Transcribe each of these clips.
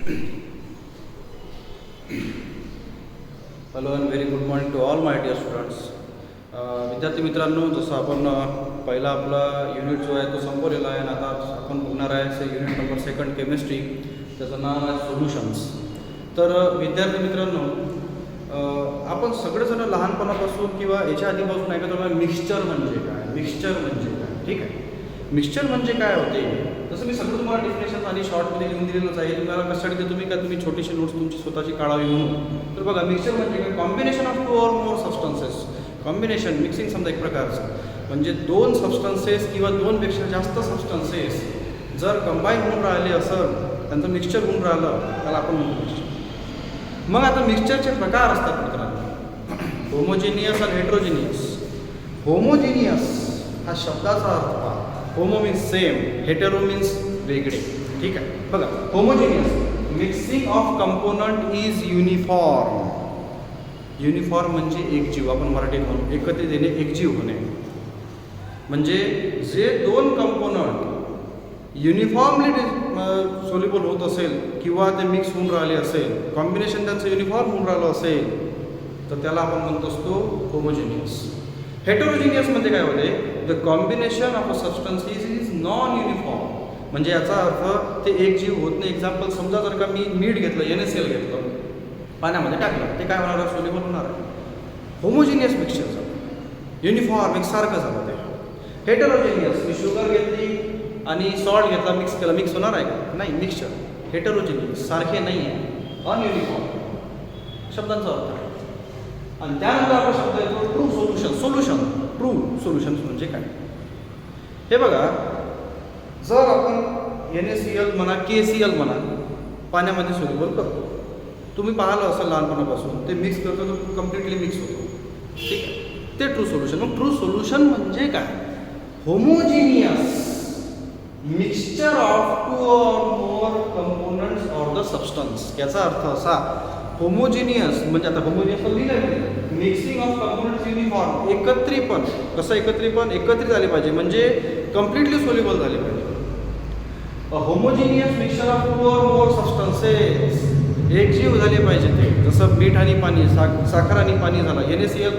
Hello and very good morning to all my dear students. विद्यार्थी मित्रांनो, जसं आपण पहिला आपला युनिट जो आहे तो संपवलेला आहे आणि आता आपण बघणार आहे युनिट नंबर 2 केमिस्ट्री. त्याचं नाव आहे सोल्युशन्स. तर विद्यार्थी मित्रांनो, आपण सगळेजण लहानपणापासून किंवा याच्या आधीपासून ऐकत होतो मिक्सचर म्हणजे काय, मिक्सचर म्हणजे काय. ठीक आहे, मिक्सचर म्हणजे काय होते, तसं मी सगळं तुम्हाला डेफिनेशन आणि शॉर्टमध्ये लिहून दिलेलंच आहे. तुम्हाला कशासाठी ते तुम्ही छोटीशी नोट्स तुमची स्वतःची काढावी म्हणून. तर बघा, मिक्सचर म्हणजे काय, combination of 2 or more substances. Combination, mixing समजा एक प्रकारचं, म्हणजे 2 सबस्टन्सेस किंवा 2पेक्षा जास्त सबस्टन्सेस जर कंबाईन होऊन राहिले असेल, त्यांचं मिक्सचर होऊन राहिलं, त्याला आपण म्हणतो मिक्सचर. मग आता मिक्सचरचे प्रकार असतात मित्रांनो, होमोजिनियस आणि हेट्रोजिनियस. होमोजिनियस हा शब्दाचा अर्थ पहा. Homo means same, hetero means वेगळे. ठीक आहे, बघा, homogeneous mixing of component is uniform. Uniform म्हणजे एकजीव, आपण मराठीत म्हणू एकत्रित येणे, एकजीव होणे. म्हणजे जे 2 कंपोनंट युनिफॉर्मली सोल्युबल होत असेल किंवा ते मिक्स होऊन राहिले असेल, कॉम्बिनेशन त्यांचं युनिफॉर्म होऊन राहिलं असेल, तर त्याला आपण म्हणत असतो होमोजिनियस. हेटेरोजिनियस म्हणजे काय होते, the combination of a substance is non uniform. म्हणजे याचा अर्थ ते एकजीव होत नाही. एक्झाम्पल समजा, जर का मी मीठ घेतलं, NaCl घेतलं, पाण्यामध्ये टाकलं, ते काय होणार आहे, सोल्युबल होणार आहे. होमोजिनियस मिक्सचर झालं, युनिफॉर्म एकसारखं झालं ते. हेटेरोजिनियस, मी शुगर घेतली आणि सॉल्ट घेतला, मिक्स केला, मिक्स होणार आहे का, नाही. मिक्सचर हेटेरोजिनियस, सारखे नाही आहे, अनयुनिफॉर्म शब्दांचा अर्थ आहे. आणि त्यानंतर आपला शब्द येतो true solution. Solution, true solution म्हणजे काय, हे बघा. जर आपण NaCl म्हणा, KCl म्हणा, पाण्यामध्ये सोल्युबल करतो, तुम्ही पाहिलं असेल लहानपणापासून, ते मिक्स करतो तर कम्प्लिटली मिक्स होतो. ठीक आहे, ते ट्रू सोल्युशन. मग ट्रू सोल्युशन म्हणजे काय, homogeneous mixture of 2 or more components or the substance. याचा अर्थ असा, होमोजिनियस म्हणजे आता होमोजिनियस लिहिलं, मिक्सिंग ऑफ कंपोनंट्स युनिफॉर्म, एकत्रीपण. कसं एकत्रीपण, एकत्रित झाले पाहिजे, म्हणजे कम्प्लिटली सोल्युबल झाले पाहिजे. Homogeneous mixture of 2 or more substances, एकजीव झाले पाहिजे ते. जसं मीठ आणि पाणी, साखर आणि पाणी झालं, NaCl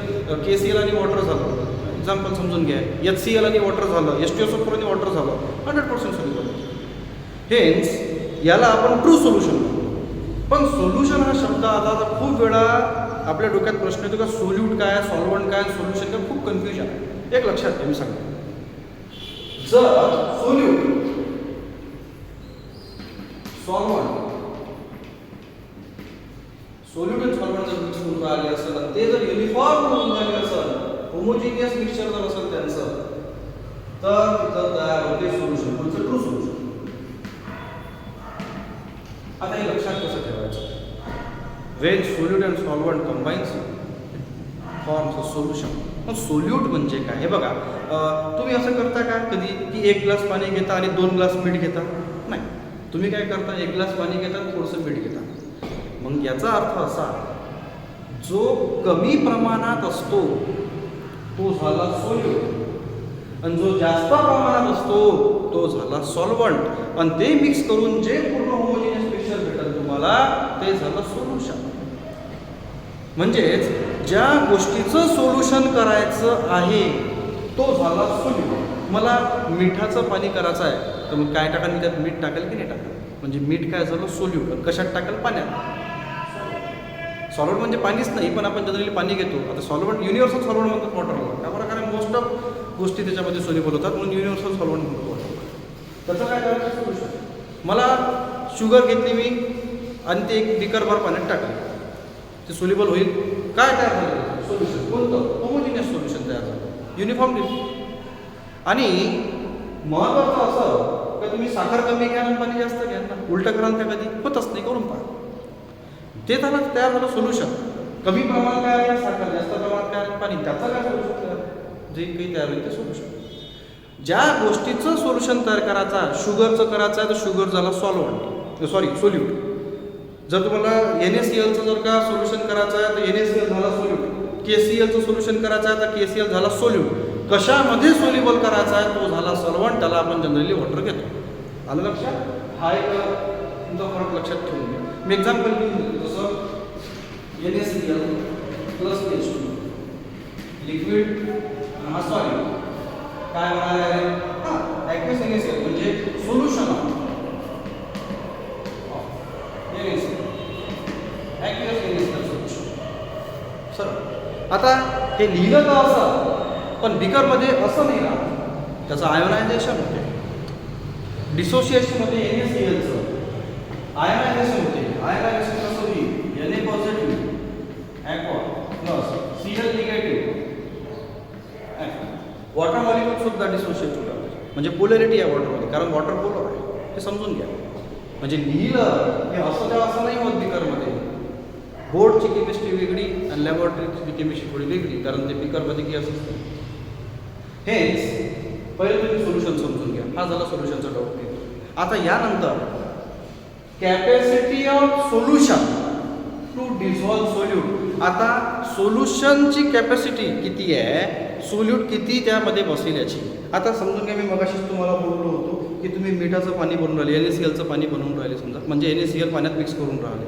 KCl आणि वॉटर झालं. एक्झाम्पल समजून घ्या, HCl आणि वॉटर झालं, H2SO4 आणि वॉटर झालं, 100% सोल्युबल. हेन्स याला आपण ट्रू सोल्युशन म्हणतो. पण सोल्युशन हा शब्द आला तर खूप वेळा आपल्या डोक्यात प्रश्न येतो का, सोल्यूट काय, सॉल्वंट काय, सोल्युशन काय, खूप कन्फ्युजन आहे. एक लक्षात घ्या, मी सांगतो. जर सोल्यूट, सॉल्वंट, सोल्यूट आणि सॉल्वंट जर मिक्स होऊन राहिले असेल, ते जर युनिफॉर्म होऊन राहिले असेल, होमोजिनियस मिक्सचर जर असेल त्यांचं, तर तिथं तयार होते सोल्युशन, म्हणजे ट्रू सोल्युशन. आता हे लक्षात कसं ठेवायचं, Wien solute and solvent combines forms a solution. मग सोल्यूट म्हणजे काय, हे बघा, तुम्ही असं करता का कधी की 1 ग्लास पाणी घेता आणि 2 ग्लास मीठ घेता, नाही. तुम्ही काय करता, 1 ग्लास पाणी घेता, थोडंसं मीठ घेता. मग याचा अर्थ असा, जो कमी प्रमाणात असतो तो झाला सोल्यूट, आणि जो जास्त प्रमाणात असतो तो झाला सॉल्वंट. आणि ते मिक्स करून जे पूर्ण होमोजिनियस मिक्सचर भेटेल तुम्हाला, ते झालं सोल्युशन. म्हणजेच ज्या गोष्टीचं सोल्युशन करायचं आहे तो झाला सोल्यूट. मला मिठाचं पाणी करायचं आहे, तर मग काय टाकाल, मी त्यात मीठ टाकेल की नाही टाकेल, म्हणजे मीठ काय झालं सोल्यूट. कशात टाकेल, पाण्यात. सॉल्वंट म्हणजे पाणीच नाही, पण आपण जनरली पाणी घेतो. आता सॉल्वंट, युनिव्हर्सल सॉल्वंट म्हणतात वॉटरला, त्यामुळे कारण मोस्ट ऑफ गोष्टी त्याच्यामध्ये सोल्युबल होतात, म्हणून युनिव्हर्सल सॉल्वंट म्हणतो वॉटर. त्याचं काय करायचं, सोल्युशन. मला शुगर घेतली मी आणि ते 1 बिकरभर पाण्यात टाकले, ते सोल्युबल होईल. काय तयार झालं, सोल्युशन. कोणतं, होमोजिनियस सोल्युशन तयार झालं, युनिफॉर्म. आणि महत्त्वाचं असं का, तुम्ही साखर कमी घ्या आणि पाणी जास्त घ्या ना, उलटं कराल त्या कधी होतच नाही, करून पहा. ते त्याला तयार झालं सोल्युशन. कमी प्रमाणात काय आहे साखर, जास्त प्रमाणात काय आहे पाणी, त्याचं काय सोल्युशन तयार, जे काही तयार होईल ते सोल्युशन. ज्या गोष्टीचं सोल्युशन तयार करायचं आहे, शुगरचं करायचं आहे, तर शुगर झाला सॉल्वंट, सोल्यूट. जर तुम्हाला NaClचं जर का सोल्युशन करायचं आहे, तर NaCl झाला सोल्यूट. KClचं सोल्युशन करायचं आहे, तर KCl झाला सोल्यूट. कशामध्ये सोल्युबल करायचा आहे तो झाला सॉल्वंट, त्याला आपण जनरली वॉटर घेतो. आलं लक्षात. हा एक तुमचा फरक लक्षात ठेवून घ्या. मी एक्झाम्पल घेऊन जसं NaCl प्लस H2 लिक्विड हा सॉलिड काय होणार आहे? ॲक्वस NaCl म्हणजे solution of NaCl, ॲक्वस NaCl solution. Sir आता हे लिहिलं तर असं, पण बिकरमध्ये असं नाही राहत, त्याचं आयोनायझेशन होते. डिसोसिएशनमध्ये NaClचं आयोनायझेशन होते. आयोनायझेशन कसं होईल? Na positive aqua plus Cl negative water molecule सुद्धा डिसोशिएट होतात. म्हणजे पोलॅरिटी आहे वॉटरमध्ये, कारण वॉटर पोलर आहे, हे समजून घ्या. म्हणजे लिहिलं हे असं त्या असं नाही होत बिकरमध्ये. बोर्डची केमिस्ट्री वेगळी आणि लॅबॉरेटरीची केमिस्ट्री थोडी वेगळी, कारण ते बिकरमध्ये की असं हेच पहिले तुम्ही सोल्युशन समजून घ्या. हा झाला सोल्युशनचा डाऊट. आता यानंतर capacity of solution to dissolve solute. आता सोल्युशनची कॅपॅसिटी किती आहे, सोल्यूट किती त्यामध्ये बसेल याची. आता समजून घ्या, मी मगाशीच तुम्हाला बोललो होतो की तुम्ही मिठाचं पाणी बनवून राहिले, NaClचं पाणी बनवून राहिले समजा, म्हणजे NaCl पाण्यात मिक्स करून राहिले.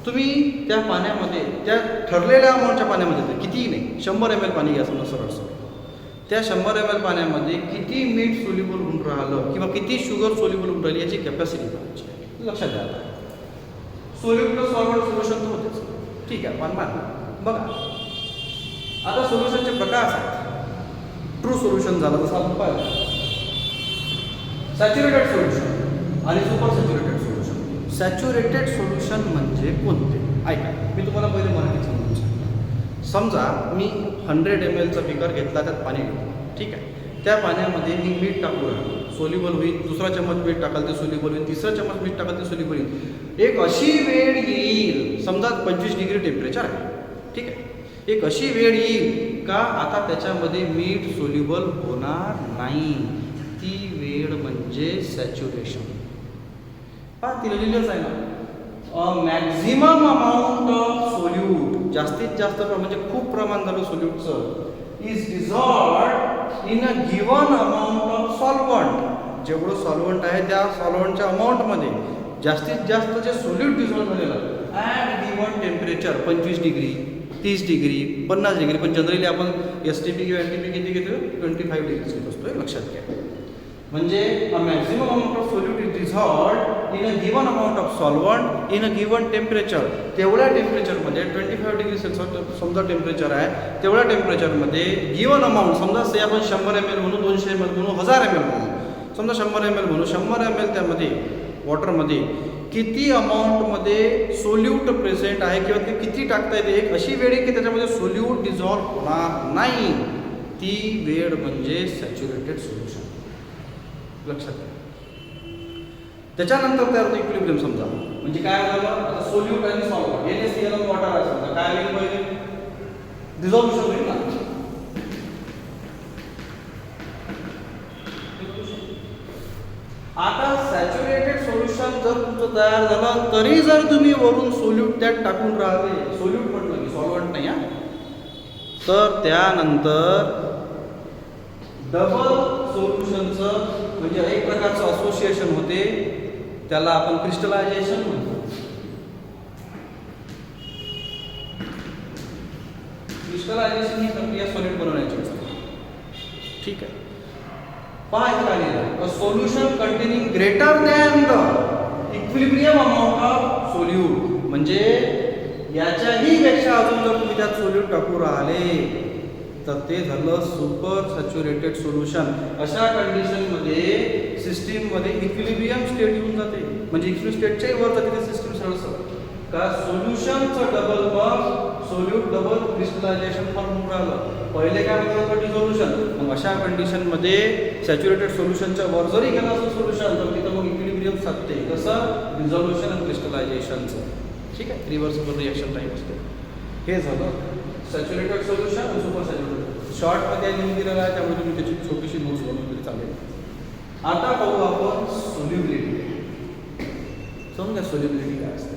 तुम्ही त्या पाण्यामध्ये त्या ठरलेल्या अमाऊंटच्या पाण्यामध्ये कितीही नाही 100 ml पाणी घ्या समजा सरळ सरळ, त्या 100 ml पाण्यामध्ये किती मीठ सोल्युबल होऊन राहिलं किंवा किती शुगर सोल्युबल होऊन राहिली याची कॅपॅसिटी पाहायची. लक्षात द्या. आता सोल्यूट प्लस सॉल्व्हंट सोल्युशन तर होतेच, ठीक आहे, पण बघा आता सोल्युशनचे प्रकार आहेत. ट्रू सोल्युशन झालं जसं आपण पाहिलं, सॅच्युरेटेड सोल्युशन आणि super saturated solution. Saturated solution म्हणजे कोणते? ऐका, मी तुम्हाला पहिले मराठीत समजून सांगतो. समजा मी 100 mlचा बिकर घेतला, त्यात पाणी घेतलं, ठीक आहे. त्या पाण्यामध्ये मी मीठ टाकू राहिलो, सोल्युबल होईल. दुसरा चम्मच मीठ टाकाल ते सोल्युबल होईल, तिसरा चम्मच मीठ टाकाल ते सोल्युबल होईल. एक अशी वेळ येईल, समजा 25 डिग्री टेम्परेचर आहे, ठीक आहे. एक अशी वेळ येईल का आता त्याच्यामध्ये मीठ सोल्युबल होणार नाही. ती वेळ म्हणजे सॅच्युरेशन. पहा तिला लिहिलंच आहे ना, मॅक्झिमम अमाऊंट ऑफ सोल्यूट, जास्तीत जास्त म्हणजे खूप प्रमाण झालं सोल्यूटचं, is dissolved in a given amount of solvent. जेवढं सॉल्वंट आहे त्या सॉल्वंटच्या अमाऊंटमध्ये जास्तीत जास्त जे सोल्यूट डिझॉल्व्ह झालेलं at given temperature 25 degree 30 degree 50 degree, पण जनरली आपण STP किंवा NTP किती घेतो? 25 डिग्री घेत असतो, लक्षात घ्या. म्हणजे a maximum amount of solute is dissolved in a given amount of solvent in a given temperature. तेवढ्या टेम्परेचरमध्ये 25 डिग्री सेल्सिअस समजा टेम्परेचर आहे, तेवढ्या टेम्परेचरमध्ये गिवन अमाऊंट समजा से आपण 100 ml म्हणू, 200 ml म्हणू, 1000 ml म्हणू, समजा 100 ml म्हणू. 100 ml त्यामध्ये वॉटरमध्ये किती अमाऊंटमध्ये सोल्यूट प्रेझेंट आहे किंवा ते किती टाकता येते. एक अशी वेळ आहे की त्याच्यामध्ये सोल्यूट डिझॉल्व्ह होणार नाही, ती वेळ म्हणजे सॅच्युरेटेड सोल्युशन. लक्षात घ्या. त्याच्यानंतर तयार होतं इक्विलिब्रियम. समजा म्हणजे काय झालं, आता सोल्यूट आणि सॉल्व्हंट NaCl आणि वॉटर आहे, समजा काय होईल पहिले? डिझॉल्युशन होईल ना. आता सॅच्युरेटेड सोल्युशन जर तुमचं तयार झालं तरी जर तुम्ही वरून सोल्यूट त्यात टाकून राहिले, सोल्यूट म्हटलं की सॉल्वंट नाही, तर त्यानंतर डबल सोल्युशनचं म्हणजे एक प्रकारचं असोसिएशन होते, त्याला आपण क्रिस्टलायझेशन म्हणतो. क्रिस्टलायझेशन ही प्रक्रिया सॉलिड बनवण्याची असते, ठीक आहे. पहा इथे आलेलं आहे, a solution containing greater than the equilibrium amount of solute. म्हणजे याच्याही पेक्षा अजून जर तुम्ही त्यात सोल्यूट टाकू राहिले तर ते झालं सुपर सॅच्युरेटेड सोल्युशन. अशा कंडिशनमध्ये सिस्टीममध्ये इक्विलिब्रियम स्टेट येऊन जाते, म्हणजे इक्विलिब्रियम स्टेटच्याही वर जाते ते सिस्टीम सरळ का सोल्युशनचं डबल मग सोल्यूट डबल क्रिस्टलायझेशन फॉर्म राहिलं. पहिले काय होतं डिझोल्युशन. मग अशा कंडिशनमध्ये सॅच्युरेटेड सोल्युशनच्या वर जरी गेलं असं सोल्युशन तर तिथं मग इक्विलिब्रियम साधते. कसं? डिझोल्युशन आणि क्रिस्टलायझेशनचं, ठीक आहे. रिव्हर्सिबल रिएक्शन टाईप असते. हे झालं सॅच्युरेटेड सोल्युशन आणि सुपर सॅच्युरेटेड. शॉर्टमध्ये लिहून दिलेलं आहे, त्यामुळे तुम्ही त्याची छोटीशी नोट्स बनवून तरी चालेल. आता पाहू आपण सोल्युबिलिटी. समजा सोल्युबिलिटी काय असते.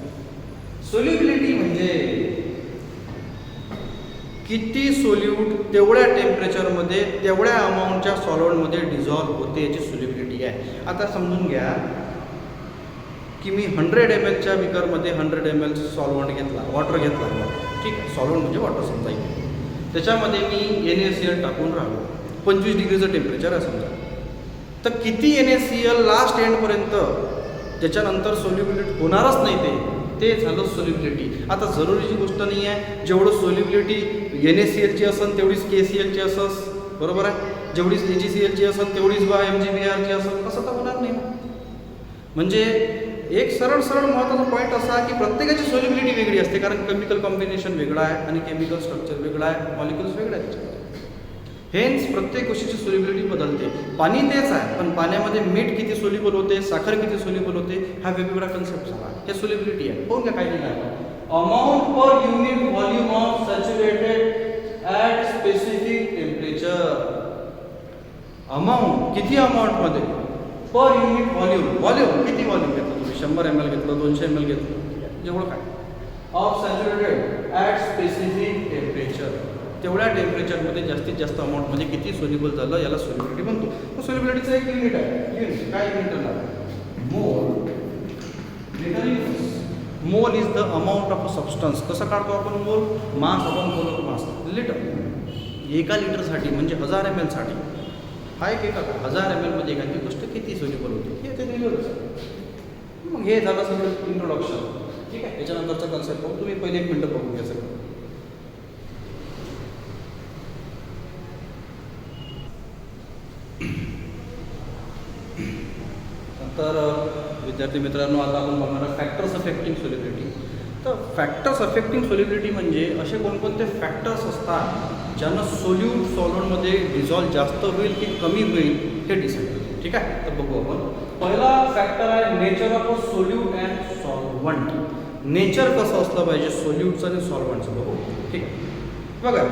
सोल्युबिलिटी म्हणजे किती सोल्यूट तेवढ्या टेम्परेचरमध्ये तेवढ्या अमाऊंटच्या सॉल्वंटमध्ये डिझॉल्व्ह होते, याची सोल्युबिलिटी आहे. आता समजून घ्या, की मी 100 ml बिकरमध्ये 100 ml सॉल्वंट घेतला, वॉटर घेतला, ठीक आहे, सॉल्वंट म्हणजे वॉटर समजा इथे. त्याच्यामध्ये मी NaCl टाकून राहिलो, 25 डिग्रीचं टेम्परेचर आहे समजा. तर किती NaCl लास्ट एंडपर्यंत त्याच्यानंतर सोल्युबिलिटी होणारच नाही ते झालं सोल्युबिलिटी. आता जरुरीची गोष्ट नाही आहे, जेवढं सोल्युबिलिटी NaClची असेल तेवढीच KClची असस, बरोबर आहे, जेवढीच AgClची असेल तेवढीच MgBrची असेल, कसं तर होणार नाही. म्हणजे एक सरळ महत्त्वाचा पॉईंट असा की प्रत्येकाची सोल्युबिलिटी वेगळी असते, कारण केमिकल कॉम्बिनेशन वेगळं आहे आणि केमिकल स्ट्रक्चर वेगळं आहे, मॉलिक्युल्स वेगळे आहेत त्याच्यामध्ये. हेन्स प्रत्येक गोष्टीची सोल्युबिलिटी बदलते. पाणी तेच आहे, पण पाण्यामध्ये मीठ किती सोल्युबल होते, साखर किती सोल्युबल होते, हा वेगवेगळा कन्सेप्ट झाला. हे सोल्युबिलिटी आहे. हो का, काय लिहिलं आहे, amount per unit volume of saturated at specific temperature. Amount किती अमाऊंटमध्ये, पर युनिट व्हॉल्यूम किती व्हॉल्यूम घेतलं तुम्ही, 100 ml घेतलं, 200 ml घेतलं, जेवढं काय, of saturated at specific temperature, तेवढ्या टेम्परेचरमध्ये जास्तीत जास्त अमाऊंटमध्ये किती सोल्युबल झालं, याला सोल्युबिलिटी म्हणतो. तो सोल्युबिलिटीचा एक युनिट आहे. युनिट काय युनिट आहे, मोल. Mole is the amount of a substance. कसं काढतो आपण मोल, mass upon molar mass, litre. एका लिटरसाठी म्हणजे 1000 ml साठी हा एक 1000 ml मध्ये एखादी गोष्ट किती सोल्युबल होती हे ते दिलेलंच. मग हे झालं सगळं इंट्रोडक्शन, ठीक आहे. त्याच्यानंतरचा कन्सेप्ट पाहू. तुम्ही पहिले 1 मिनिट बघून घ्या सगळं. तर विद्यार्थी मित्रांनो, आता आपण बघणार फॅक्टर्स अफेक्टिंग सोल्युबिलिटी. तर फॅक्टर्स अफेक्टिंग सोल्युबिलिटी म्हणजे असे कोणकोणते फॅक्टर्स असतात ज्यांना सोल्यूट सॉल्व्हंटमध्ये डिझॉल्व जास्त होईल की कमी होईल हे डिसाईड होईल, ठीक आहे. तर बघू आपण. पहिला फॅक्टर आहे nature of a solute and solvent. Nature कसं असलं पाहिजे सोल्यूटचं आणि सॉल्व्हंटचं बघू, ठीक आहे. बघा,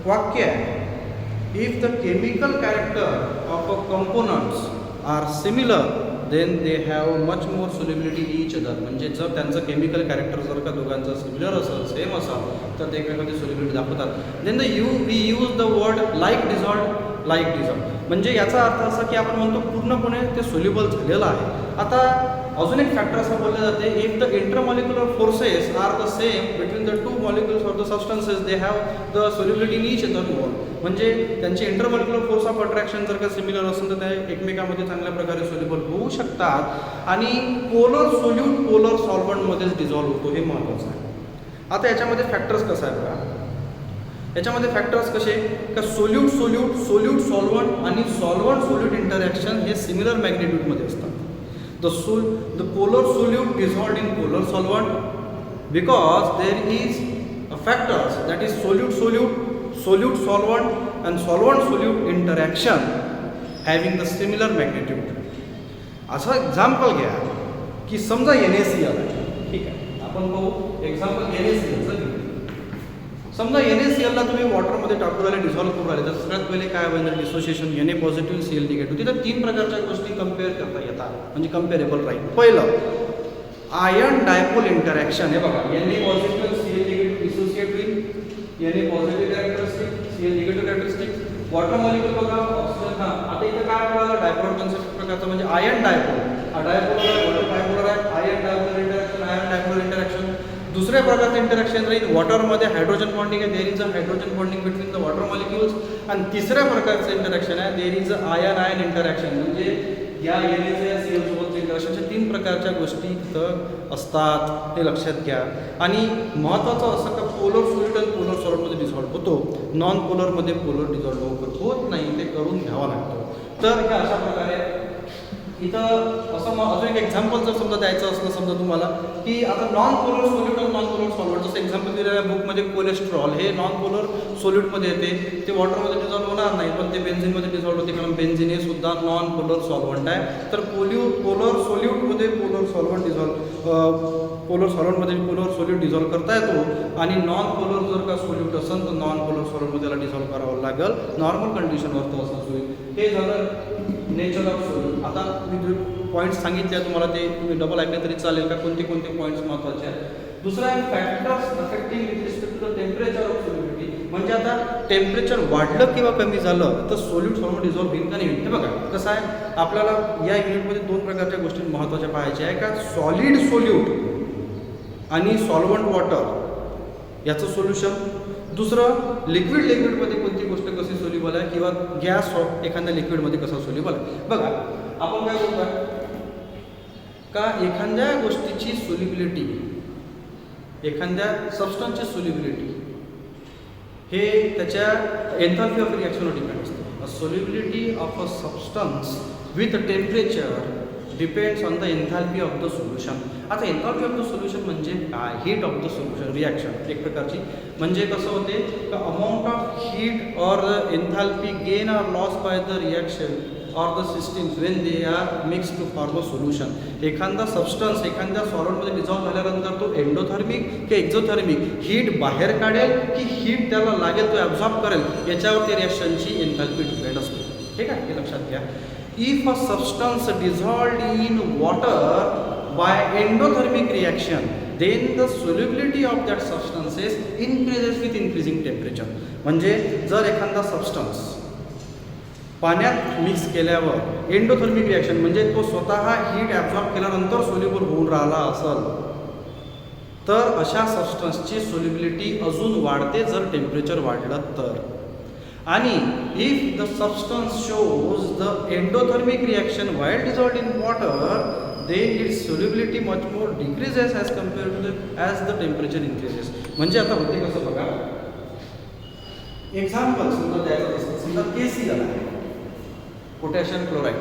वाक्य आहे, if the chemical character of a components are similar then they have much more solubility in each other. म्हणजे जर त्यांचं केमिकल कॅरेक्टर जर का दोघांचं सिमिलर असेल, सेम असेल, तर ते एकमेकांची सोल्युबिलिटी दाखवतात. Then we use the word like dissolve. म्हणजे याचा अर्थ असा की आपण म्हणतो पूर्णपणे ते सोल्युबल झालेलं आहे. आता अजून एक फॅक्टर असं बोलले जाते, if the intermolecular forces are the same between the two molecules of the substances they have the solubility in each other more. म्हणजे त्यांचे इंटरमॉलिक्युलर फोर्स ऑफ अट्रॅक्शन जर का सिमिलर असेल तर ते एकमेकांमध्ये चांगल्या प्रकारे सोल्युबल होऊ शकतात आणि पोलर सोल्यूट पोलर सॉल्व्हंटमध्येच डिझॉल्व्ह होतो, हे महत्त्वाचं आहे. आता याच्यामध्ये फॅक्टर्स कसं आहे बघा, याच्यामध्ये फॅक्टर्स कसे का सोल्यूट सॉल्व्हंट आणि सॉल्व्हंट सोल्यूट इंटरॅक्शन हे सिमिलर मॅग्निट्यूडमध्ये असतात. The polar solute dissolved in polar solvent because there is a factors that is solute solvent and solvent solute interaction having the similar magnitude. असं example घ्या की समजा NaCl आहे, ठीक आहे. आपण पाहू एक्झाम्पल NaClचं. समजा NaClला तुम्ही वॉटरमध्ये टाकून राहिले, डिझॉल्व्ह करून राहिले, तर सगळ्यात पहिले काय होईल, dissociation, Na positive Cl negative. तिथं 3 प्रकारच्या गोष्टी कम्पेअर करता येतात, म्हणजे कम्पेरेबल राहील. पहिलं आयन डायपोल इंटरॅक्शन. हे बघा, Na positive Cl negative dissociate होईल, Na positive characteristic Cl negative characteristic. Water molecule बघा, ऑक्सिजन. आता इथं काय मिळालं, डायपोल कन्सेप्ट प्रकारचं, म्हणजे आयन डायपोल. हा डायपोलर आहे, वॉटर बायपोलर आहे, ion dipolar interaction, ion dipolar interaction. दुसऱ्या प्रकारचं इंटरॅक्शन राहील वॉटरमध्ये हायड्रोजन बॉन्डिंग आहे, there is a hydrogen bonding between the water molecules. आणि तिसऱ्या प्रकारचं इंटरॅक्शन आहे, there is a ion interaction, म्हणजे या NaCl सोबतचं इंटरॅक्शनच्या 3 प्रकारच्या गोष्टी इथं असतात, हे लक्षात घ्या. आणि महत्त्वाचं असं का पोलर सोल्यूट आणि पोलर सॉल्टमध्ये डिझॉल्व्ह होतो, नॉन पोलरमध्ये पोलर डिझॉल्व्ह होत नाही, ते करून घ्यावं लागतं. तर हे अशा प्रकारे इथं असं अजून एक एक्झाम्पल जर समजा द्यायचं असलं समजा तुम्हाला की आता नॉन पोलर सोल्यूट आणि नॉन पोलर सॉल्व्हंट, जसं एक्झाम्पल दिलेलं आहे बुकमध्ये, कोलेस्ट्रॉल हे नॉन पोलर सोल्यूटमध्ये येते, ते वॉटरमध्ये डिझॉल्व्ह होणार नाही, पण ते बेन्झिनमध्ये डिझॉल्व्ह होते, कारण बेन्झिन हे सुद्धा नॉन पोलर सॉल्व्हंट आहे. तर पोलर सोल्यूटमध्ये पोलर सॉल्व्हंट पोलर सॉल्व्हंटमध्ये पोलर सोल्यूट डिझॉल्व्ह करता येतो आणि नॉन पोलर जर का सोल्यूट असेल तर नॉन पोलर सॉल्व्हंटमध्ये त्याला डिझॉल्व्ह करावं लागेल, नॉर्मल कंडिशनवर तर असं होईल. हे झालं नेचर ऑफ सोल्यूट. आता मी पॉईंट्स सांगितले तुम्हाला, ते तुम्ही डबल ऐकले तरी चालेल का, कोणते कोणते पॉईंट्स महत्त्वाचे आहेत. दुसरा आहे factors affecting with respect to the temperature of solubility. म्हणजे आता टेम्परेचर वाढलं किंवा कमी झालं तर सोल्यूट फॉर्म डिझॉल्व्ह होईल का नाही. हे बघा कसं आहे, आपल्याला या युनिटमध्ये दोन प्रकारच्या गोष्टी महत्त्वाच्या पाहायच्या आहे का, सॉलिड सोल्यूट आणि सॉल्वंट वॉटर याचं सोल्युशन. दुसरं लिक्विडमध्ये कोणती गोष्ट कशी सोल्युबल आहे किंवा गॅस एखाद्या लिक्विडमध्ये कसा सोल्युबल आहे. बघा आपण काय बोलतोय का एखाद्या गोष्टीची सोल्युबिलिटी, एखाद्या सबस्टन्सची सोल्युबिलिटी हे त्याच्या एन्थाल्पी ऑफ रिॲक्शनवर डिपेंड असते. A solubility of a substance with temperature depends on the enthalpy of the solution. आता एन्थाल्पी ऑफ द सोल्युशन म्हणजे काय, heat of the solution reaction एक प्रकारची. म्हणजे कसं होते का amount of heat or enthalpy gain or loss by the reaction or the systems when they are mix to form a solution. एखादा substance एखाद्या सॉलिडमध्ये डिझॉल्व्ह झाल्यानंतर तो एंडोथर्मिक की एक्झोथर्मिक हीट बाहेर काढेल की हीट त्याला लागेल तो ॲब्झॉर्ब करेल याच्यावर त्या रिॲक्शनची एन्थाल्पी डिपेंड असते. ठीक आहे, हे लक्षात घ्या. If a substance dissolved in water by endothermic reaction, then the solubility of that substances increases with increasing temperature. म्हणजे जर एखादा सबस्टन्स पाण्यात मिक्स केल्यावर एंडोथर्मिक रिॲक्शन म्हणजे तो स्वतः हीट ॲब्झॉर्ब केल्यानंतर सोल्युबल होऊन राहिला असेल तर अशा सबस्टन्सची सोल्युबिलिटी अजून वाढते जर टेम्परेचर वाढलं तर. आणि if the substance shows the endothermic reaction while dissolved in water then its solubility much more decreases as compare to the as the temperature increases. म्हणजे आता होते कसं बघा, एक्झाम्पल समजा द्यायचं दिसतं, समजा KCl आहे, पोटॅशियम क्लोराईड.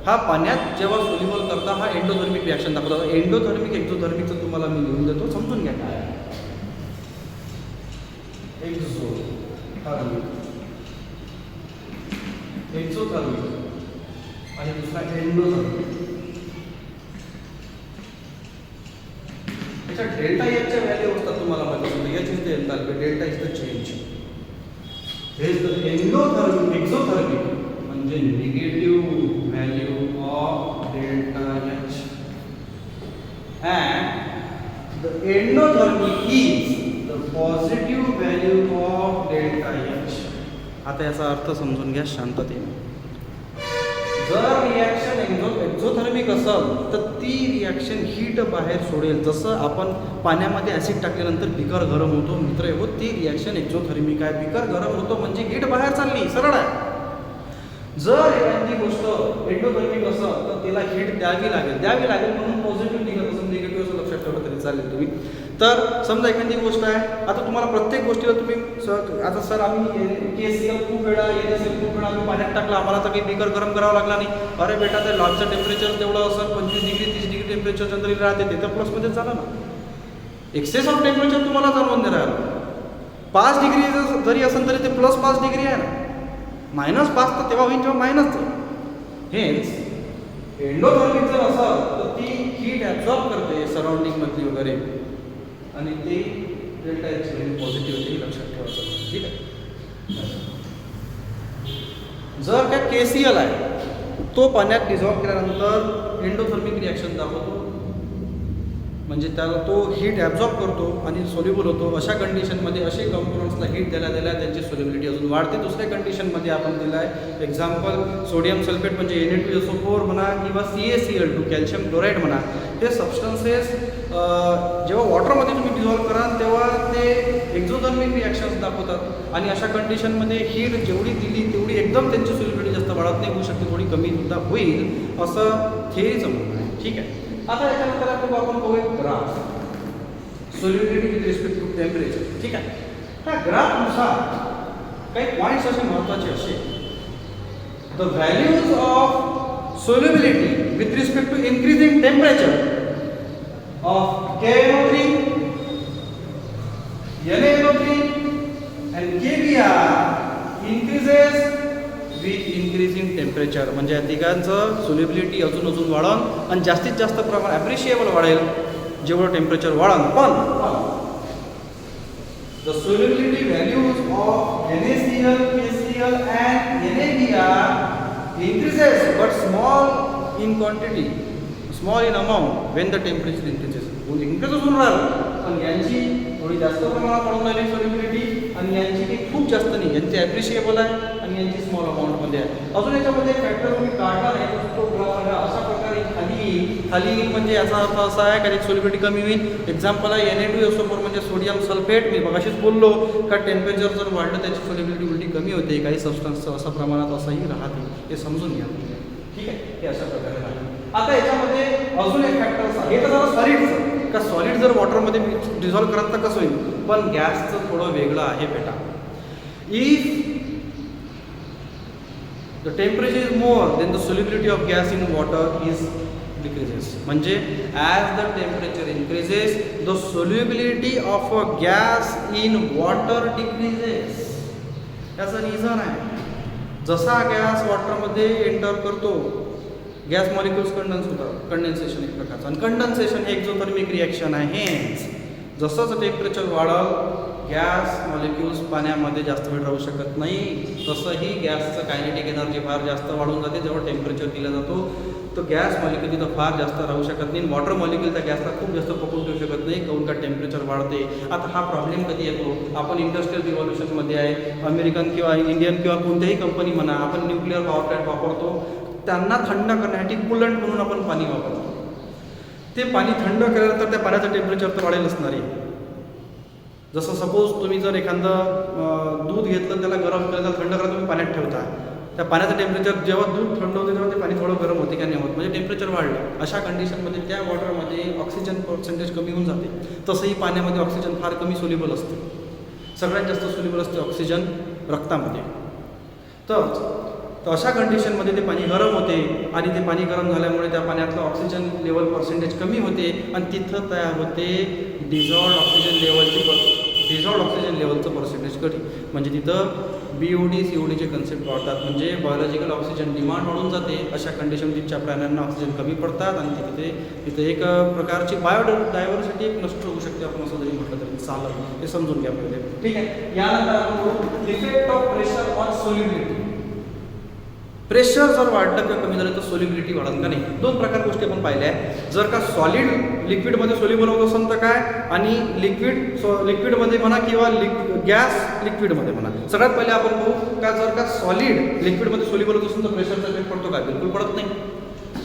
हा पाण्यात जेव्हा सोल्युबल करता हा एंडोथर्मिक रिॲक्शन दाखवतो. एंडोथर्मिक एक्झोथर्मिकचं तुम्हाला मी लिहून देतो, समजून घ्या काय एक्झोथर्मिक आणि दुसरा एंडोथर्मिक. त्याच्या डेल्टा एचच्या व्हॅल्यू असतात तुम्हाला माहिती असेल. H is the enthalpy, delta is the change. हे इज द एंडोथर्मिक. एक्झोथर्मिक म्हणजे negative value of delta H and the endothermic is the positive value of delta H. आता याचा अर्थ समजून घ्या शांततेने. जर रिॲक्शन एक्झोथर्मिक असेल तर ती रिॲक्शन हीट बाहेर सोडेल. जसं आपण पाण्यामध्ये ॲसिड टाकल्यानंतर बिकर गरम होतो मित्र हो, ती रिॲक्शन एक्झोथर्मिक आहे. बिकर गरम होतो म्हणजे हीट बाहेर चालली, सरळ आहे. जर एखादी गोष्ट एंडोथर्मिक असेल तर तिला हीट द्यावी लागेल म्हणून पॉझिटिव्ह निघत असेल निगेटिव्ह असं लक्षात ठेवलं तरी चालेल तुम्ही. तर समजा एखादी गोष्ट आहे, आता तुम्हाला प्रत्येक गोष्टीला तुम्ही आता सर आम्ही KCl खूप वेळा NaCl खूप वेळा आम्ही पाण्यात टाकला, आम्हाला तर काही बिकर गरम करावं लागला नाही. अरे बेटा ते लॉबचं टेम्परेचर तेवढं असं 25 डिग्री 30 डिग्री टेम्परेचर जनरली राहते, ते तर प्लसमध्येच झालं ना. एक्सेस ऑफ टेम्परेचर तुम्हाला जाणवून नाही राहिलं. 5 डिग्री जरी असेल तरी ते +5 डिग्री आहे ना. -5 तर तेव्हा होईल जेव्हा मायनस जाईल. हेच एंडोथर्मिक जर असेल तर ती हीट ॲब्झॉर्ब करते सराउंडिंगमधली वगैरे आणि ते डेल्टा एच व्हॅल्यू पॉझिटिव्ह होते, लक्षात ठेवायचं. ठीक आहे. जर काय KCl आहे तो पाण्यात डिझॉल्व्ह केल्यानंतर एंडोथर्मिक रिॲक्शन दाखवतो, म्हणजे त्याला तो हीट ॲब्झॉर्ब करतो आणि सोल्युबल होतो. अशा कंडिशनमध्ये असे कंपोनंट्सला हीट दिल्या त्यांची सोल्युबिलिटी अजून वाढते. दुसऱ्या कंडिशनमध्ये आपण दिलं आहे एक्झाम्पल सोडियम सल्फेट म्हणजे Na2SO4 म्हणा किंवा CaCl2 कॅल्शियम क्लोराईड म्हणा. हे सबस्टन्सेस जेव्हा वॉटरमध्ये तुम्ही डिझॉल्व्ह कराल तेव्हा ते एक्झोथर्मिक रिॲक्शन्स दाखवतात आणि अशा कंडिशनमध्ये हीट जेवढी दिली तेवढी एकदम त्यांची सोल्युबिलिटी जास्त वाढत नाही, होऊ शकते थोडी कमी सुद्धा होईल असं थिअरीचं म्हणणं आहे. ठीक आहे. आता याच्यानंतर आपण पाहूया graph solubility with respect to temperature. ठीक आहे. त्या ग्राफनुसार काही पॉईंट्स असे महत्त्वाचे असे, the values of solubility with respect to increasing temperature of KNO3, NaNO3 and KBr increases with increasing temperature. म्हणजे या तिघांचं सोल्युबिलिटी अजून वाढन आणि जास्तीत जास्त प्रमाण ॲप्रिशिएबल वाढेल जेवढं टेम्परेचर वाढन. पण the solubility values of NaCl, KCl and NaBr increases but small in quantity, small in amount when the temperature increases. Increase होऊन राहिलं पण यांची थोडी जास्त प्रमाणात वाढून राहिली सोल्युबिलिटी आणि यांची काही खूप जास्त नाही, यांची ॲप्रिशिएबल आहे आणि यांची स्मॉल अमाऊंटमध्ये आहे. अजून याच्यामध्ये फॅक्टर तुम्ही काढणार आहे तो ग्राफ अशा प्रकारे खाली येईल म्हणजे याचा अर्थ असा आहे का सोल्युबिलिटी कमी होईल. एक्झाम्पल आहे Na2SO4 म्हणजे सोडियम सल्फेट. मी मगाशीच बोललो का टेम्परेचर जर वाढलं त्याची सोल्युबिलिटी उलटी कमी होते, काही सबस्टन्सचं असं प्रमाणात असंही राहते, हे समजून घ्या. ठीक आहे, हे अशा प्रकारे राहते. आता याच्यामध्ये अजून एक फॅक्टर हे तर झालं सॉलिडचं, का सॉलिड जर वॉटरमध्ये डिझॉल्व्ह करत तर कसं होईल, पण गॅसचं थोडं वेगळं आहे बेटा. If the temperature is more then the solubility of gas in water is decreases. म्हणजे as the temperature increases the solubility of a gas in water decreases. त्याचं रिझन आहे, जसा गॅस वॉटरमध्ये एंटर करतो गॅस मॉलिक्युल्स कंडन्स होतात, condensation एक प्रकारचं, आणि condensation हे एक्झोथर्मिक रिॲक्शन आहे. जसंच टेम्परेचर वाढल गॅस मॉलिक्युल्स पाण्यामध्ये जास्त वेळ राहू शकत नाही, तसंही गॅसचं कायनेटिक एनर्जी फार जास्त वाढून जाते. जेव्हा टेम्परेचर दिला जातो तो गॅस मॉलिक्युल तिथं फार जास्त राहू शकत नाही. वॉटर मॉलिक्युल त्या गॅसला खूप जास्त पकडून ठेवू शकत नाही, काऊन का टेम्परेचर वाढते. आता हा प्रॉब्लेम कधी येतो, आपण इंडस्ट्रियल रिव्हॉल्युशनमध्ये आहे, अमेरिकन किंवा इंडियन किंवा कोणत्याही कंपनी म्हणा, आपण न्यूक्लिअर पॉवर प्लॅन्ट वापरतो, त्यांना थंड करण्यासाठी कूलंट म्हणून आपण पाणी वापरतो. ते पाणी थंड केल्यानंतर त्या पाण्याचं टेम्परेचर तर वाढेल असणार आहे. जसं सपोज तुम्ही जर एखादं दूध घेतलं, त्याला गरम केलं, त्याला थंड करा, तुम्ही पाण्यात ठेवता, त्या पाण्याचं टेम्परेचर जेव्हा दूध थंड होते तेव्हा ते पाणी थोडं गरम होते का नाही होत, म्हणजे टेम्परेचर वाढलं. अशा कंडिशनमध्ये त्या वॉटरमध्ये ऑक्सिजन पर्सेंटेज कमी होऊन जाते. तसंही पाण्यामध्ये ऑक्सिजन फार कमी सोल्युबल असते, सगळ्यात जास्त सोल्युबल असते ऑक्सिजन रक्तामध्ये. तर अशा कंडिशनमध्ये ते पाणी गरम होते आणि ते पाणी गरम झाल्यामुळे त्या पाण्यातलं ऑक्सिजन लेवल पर्सेंटेज कमी होते आणि तिथं तयार होते डिझॉल्ड ऑक्सिजन लेवलचं पर्सेंटेज कमी, म्हणजे तिथं BOD CODचे कन्सेप्ट वाढतात, म्हणजे बायोलॉजिकल ऑक्सिजन डिमांड वाढून जाते. अशा कंडिशन तिथच्या प्राण्यांना ऑक्सिजन कमी पडतात आणि तिथे एक प्रकारची बायोडायव्हर्सिटी एक नष्ट होऊ शकते, आपण असं जरी म्हटलं तरी चालेल. हे समजून घ्या पहिले. ठीक आहे, यानंतर आपण effect of pressure on solubility. Pressure जर वाढलं किंवा कमी झालं तर सोल्युबिलिटी वाढेल का नाही. दोन प्रकार गोष्टी आपण पाहिल्या आहे. जर का सॉलिड लिक्विडमध्ये सोल्युबल होत असेल तर काय, आणि लिक्विडमध्ये म्हणा किंवा गॅस लिक्विडमध्ये म्हणा. सगळ्यात पहिले आपण बघू का जर का सॉलिड लिक्विडमध्ये सोल्युबल होत असेल तर प्रेशरचा इफेक्ट पडतो का, बिलकुल पडत नाही.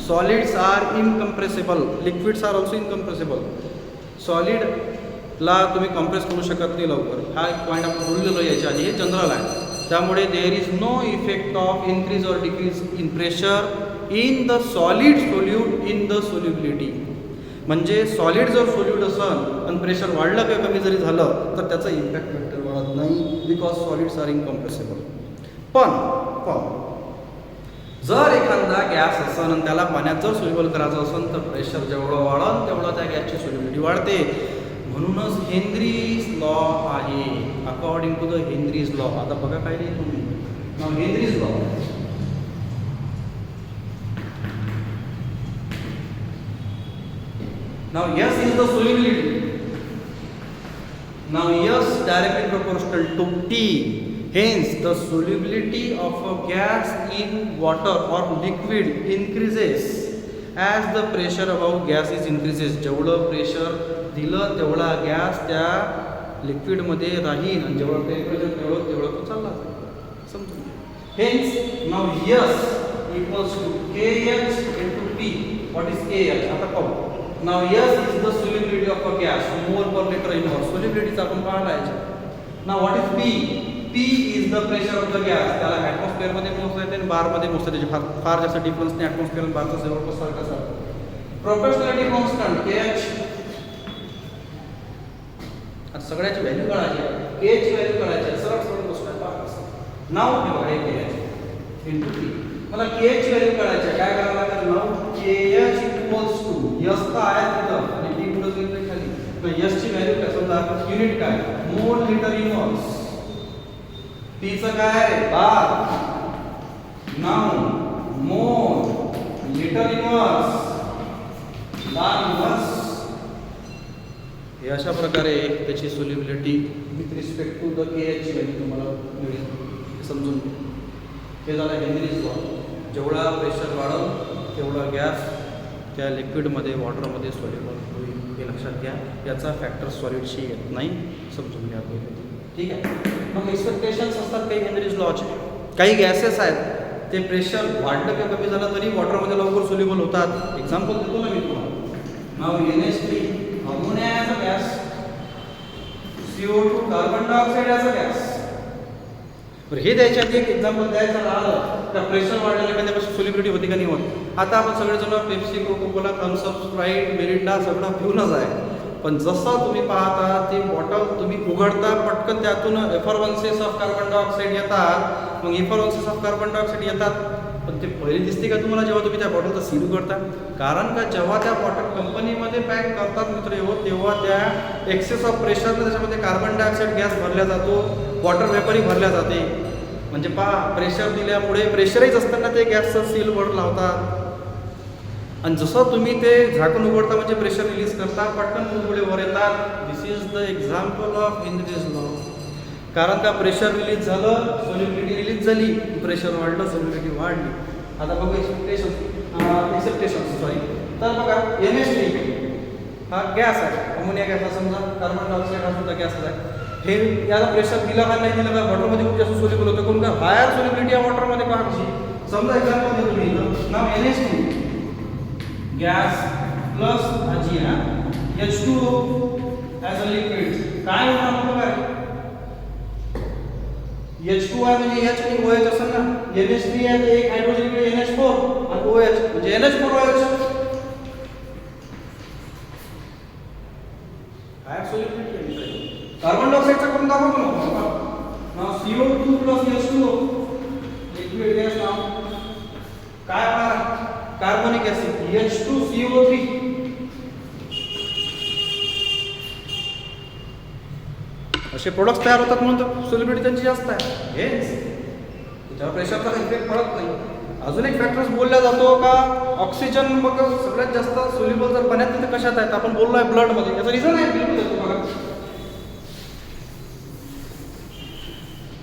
Solids are incompressible, liquids are also incompressible. सॉलिडला तुम्ही कॉम्प्रेस करू शकत नाही लवकर, हा एक पॉईंट आपण बोललेलो याच्या आधी, हे जनरल आहे. त्यामुळे there is no effect of increase or decrease in pressure in the solid solute in the solubility. म्हणजे सॉलिड जर सोल्यूट असेल आणि प्रेशर वाढलं किंवा कमी जरी झालं तर त्याचा इम्पॅक्ट फॅक्टर वाढत नाही, बिकॉज सॉलिड्स आर इनकम्प्रेसिबल. पण जर एखादा गॅस असेल आणि त्याला पाण्यात जर सोल्युबल करायचं असेल तर प्रेशर जेवढं वाढेल तेवढं त्या गॅसची सोल्युबिलिटी वाढते. म्हणूनच हेनरीज लॉ आहे, according to the Henry's law. आता बघा काय नाही तुम्ही Henry's law. Now S is the solubility. Now S directly proportional to T. Hence the solubility of a gas in water or liquid increases as the pressure above gas is increases. जेवढं pressure दिलं तेवढा gas त्या लिक्विडमध्ये राहील आणि जेवढं temperature तेवढं तो चालला जाईल. समजून घ्या. Hence now S equals to KH into P. What is KH? आता पाहू. Now S is the solubility of a gas, mole per liter in water. Solubility आपण पाहिला आहे. Now what is P? P is the pressure of the gas. त्याला atmosphere मध्ये मोजता येते आणि बार मध्ये मोजता येते. फार जास्त डिफरन्स नाही ॲटमॉस्फिअर आणि बारचा जवळपास सारखाच आहे. Proportionality constant KH. आता सगळ्याची व्हॅल्यू काढायची आहे. K ची व्हॅल्यू काढायची आहे. सरळ गोष्ट आहे पाहा. नाव हे बघा KH into P. मला K ची व्हॅल्यू काढायची आहे. काय करायला लागेल? नाव KH equals to S तर आहे तिथं आणि P पुढे गेलं खाली. तर S ची व्हॅल्यू काय समजा युनिट काय? मोल लिटर इन्व्हर्स. P चं काय आहे? बार. नाव मोल लिटर इन्व्हर्स बार इन्व्हर्स. हे अशा प्रकारे त्याची solubility with respect to the KH ची व्हॅल्यू तुम्हाला मिळेल. समजून घ्या. हे झालं हेनरीज लॉ. जेवढा प्रेशर वाढेल तेवढा गॅस त्या लिक्विडमध्ये वॉटरमध्ये सोल्युबल होईल. लक्षात घ्या, याचा फॅक्टर सॉलिडशी येत नाही, समजून घ्या पहिले. ठीक आहे. मग एक्सपेक्टेशन्स असतात काही हेनरीज लॉचे. काही गॅसेस आहेत ते प्रेशर वाढलं किंवा कमी झालं तरी वॉटरमध्ये लवकर सोल्युबल होतात. एक्झाम्पल देतो ना मी तुम्हाला. नाव NH3 ammonia as a gas, CO2 carbon dioxide as a gas. बरं, हे द्यायच्या आधी एक एक्झाम्पल द्यायचं राहिलं तर प्रेशर वाढलेलं एखाद्यापासून सोल्युबिलिटी होती का नाही होत. आता आपण सगळेजण Pepsi, Coca Cola, Thums Up, sprite, Mirinda सगळं पिऊनच आहे. पण जसं तुम्ही पाहता ती बॉटल तुम्ही उघडता पटकन त्यातून एफरवन्सेस ऑफ कार्बन डायऑक्साईड येतात. मग एफरवन्सेस ऑफ कार्बन डायऑक्साईड येतात, पण ते पहिले दिसते का तुम्हाला जेव्हा तुम्ही त्या बॉटलचा सील उघडता? कारण का जेव्हा त्या बॉटल कंपनीमध्ये पॅक करतात मित्र हो, तेव्हा त्या एक्सेस ऑफ प्रेशरनं त्याच्यामध्ये कार्बन डायऑक्साईड गॅस भरला जातो, वॉटर वेपरही भरल्या जाते. म्हणजे पहा, प्रेशर दिल्यामुळे प्रेशराईज असताना ते गॅसचं सील वर लावतात. आणि जसं तुम्ही ते झाकण उघडता म्हणजे प्रेशर रिलीज करता, पटकन बुडबुडे वर येतात. This is the example of Henry's law. कारण का प्रेशर रिलीज झालं, सोल्युबिलिटी रिलीज झाली, प्रेशर वाढलं, सोल्युबिलिटी वाढली. आता बघू एक्सेप्टेशन सॉरी. तर बघा, NH3 हा गॅस आहे, अमोनिया गॅस समजा, कार्बन डायऑक्साईड हा सुद्धा गॅस आहे. हे याला प्रेशर दिलं का नाही दिलं का, वॉटरमध्ये खूप जास्त सोल्युबल होतं. कोण का हायर सोल्युबिलिटी आहे वॉटरमध्ये पहा कशी. समजा एक्झाम्पल देतो मी, नाव NH3 गॅस प्लस आजी H2O ॲज अ लिक्विड. काय होणार आपलं काय? H2 आहे म्हणजे H आणि OH असेल ना. NH3 आहे तर एक हायड्रोजन इकडे NH4 आणि OH म्हणजे NH4OH. हायर सोल्युबिलिटी आहे. कार्बन डायऑक्साईडचा करून दाखवतो ना. नाव CO2 plus H2O liquid gas. नाव काय होणार? कार्बनिक ऍसिड H2CO3. असे प्रोडक्ट्स तयार होतात म्हणून तर सोल्युबिलिटी त्यांची जास्त आहे. हेच त्याच्यावर प्रेशरचा इफेक्ट पडत नाही. अजून एक फॅक्टर्स बोलला जातो का ऑक्सिजन मग सगळ्यात जास्त सोल्युबल जर पाण्यात तिथे कशात आहेत, आपण बोललो आहे ब्लडमध्ये. याचं रिझन आहे बिलकुल देतो बघा.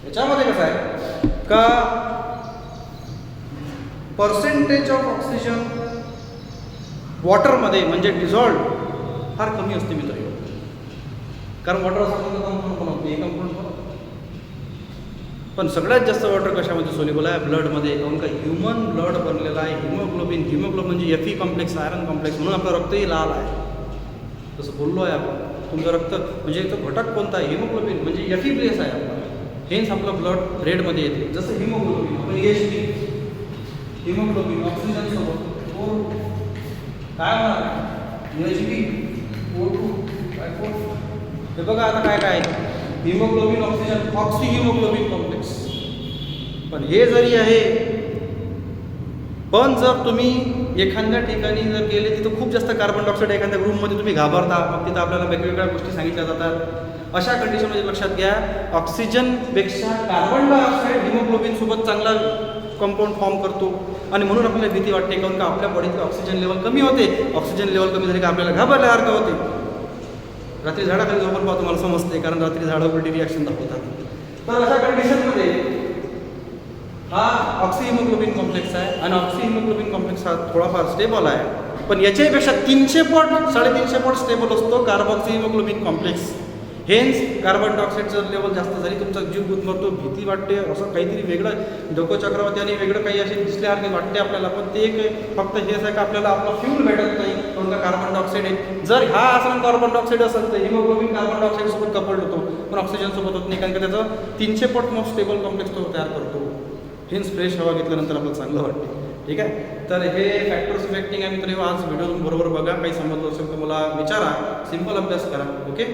याच्यामध्ये कसं आहे का पर्सेंटेज ऑफ ऑक्सिजन वॉटरमध्ये म्हणजे डिझॉल्व फार कमी असते मित्र. कारण वॉटर असं कंपोनंट बनवतो, हे कंपोनंट बनवतो. पण सगळ्यात जास्त वॉटर कशामध्ये सोल्युबल आहे? ब्लडमध्ये. काऊन का ह्युमन ब्लड बनलेला आहे हिमोग्लोबिन. हिमोग्लोबिन म्हणजे Fe कॉम्प्लेक्स, आयरन कॉम्प्लेक्स, म्हणून आपलं रक्तही लाल आहे. तसं बोललो आहे आपण. तुमचं रक्त म्हणजे तो घटक कोणता आहे? हिमोग्लोबिन म्हणजे Fe प्लेस आहे आपला. हेच आपलं ब्लड रेडमध्ये येते. जसं हिमोग्लोबिन आपण Hb हिमोग्लोबिन ऑक्सिजन सोबत काय होणार? Hb O2. हे बघा आता काय काय haemoglobin oxygen oxy haemoglobin complex. पण हे जरी आहे, पण जर तुम्ही एखाद्या ठिकाणी जर गेले तिथं खूप जास्त कार्बन डायऑक्साईड एखाद्या रूममध्ये तुम्ही घाबरता, मग तिथं आपल्याला वेगवेगळ्या गोष्टी सांगितल्या जातात. अशा कंडिशनमध्ये लक्षात घ्या, ऑक्सिजनपेक्षा कार्बन डायऑक्साईड हिमोग्लोबिन सोबत चांगला कंपाऊंड फॉर्म करतो. आणि म्हणून आपल्याला भीती वाटते, कारण का आपल्या बॉडीतलं ऑक्सिजन लेवल कमी होते. ऑक्सिजन लेवल कमी झाले का आपल्याला घाबरल्यासारखं होते. रात्री झाडाखाली झोपून पाहतो तुम्हाला समजते, कारण रात्री झाडावरती रिॲक्शन दाखवतात. तर अशा कंडिशनमध्ये हा ऑक्सी हिमोग्लोबिन कॉम्प्लेक्स आहे. आणि ऑक्सी हिमोग्लोबिन कॉम्प्लेक्स हा थोडाफार स्टेबल आहे, पण याच्यापेक्षा 300 पट 350 पट स्टेबल असतो carboxy haemoglobin complex. Hence carbon डायऑक्साईडचं लेवल जास्त झाली, तुमचा जीव गुदमरतो, भीती वाटते, असं काहीतरी वेगळं डोकं चक्रवर्ती आणि वेगळं काही असे दिसल्यासारखे वाटते आपल्याला. पण ते एक फक्त हेच आहे का आपल्याला आपलं फ्यूल भेटत नाही, कारण का कार्बन डायऑक्साईड आहे. जर हा असं कार्बन डायऑक्साईड असेल तर हिमोग्लोबिन कार्बन डायऑक्साईड सोबत कपल्ड होतो, पण ऑक्सिजन सोबत होत नाही, कारण का त्याचं 300 पट मोस्ट स्टेबल कॉम्प्लेक्स तो तयार करतो. हेन्स फ्रेश हवा घेतल्यानंतर आपल्याला चांगलं वाटते. ठीक आहे. तर हे फॅक्टर्स इफेक्टिंग आहे मित्र. आज व्हिडिओ बरोबर बघा, काही समजलं असेल तर मला विचारा, सिंपल अभ्यास करा. ओके.